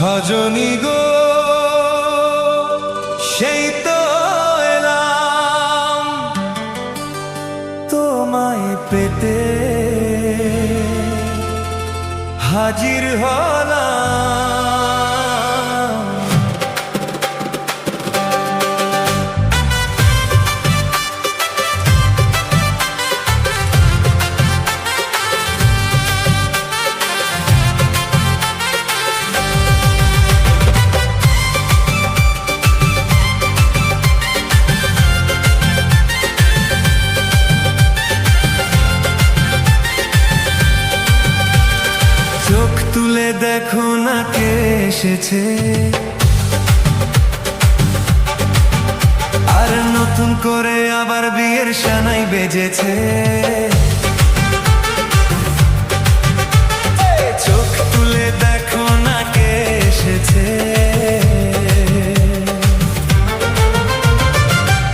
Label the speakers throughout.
Speaker 1: ভজনী গো সেই তো এলাম তোমায় পেতে, হাজির হলাম। চোখ তুলে দেখো না কে এসেছে, আর নতুন করে আবার বিয়ের সানাই বেজেছে। চোখ তুলে দেখো না কে এসেছে,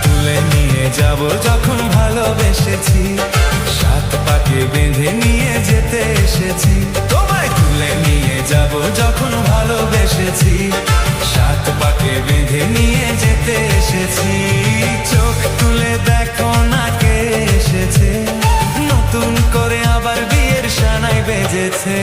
Speaker 1: তুলে নিয়ে যাব যখন ভালোবেসেছি, সাত পাকে বেঁধে নিয়ে যেতে এসেছি। তোমায় তুলে নিয়ে যাব যখন ভালোবেসেছি, সাত পাকে বেঁধে নিয়ে যেতে এসেছি। চোখ তুলে দেখো না কে এসেছে, নতুন করে আবার বিয়ের সানাই বেজেছে।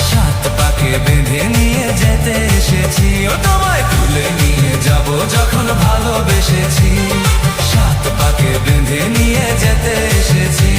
Speaker 1: সাত পাকে বেঁধে নিয়ে যেতে এসেছি। ও তোমায় তুলে নিয়ে যাব যখন ভালোবেসেছি, সাত পাকে বেঁধে নিয়ে যেতে এসেছি।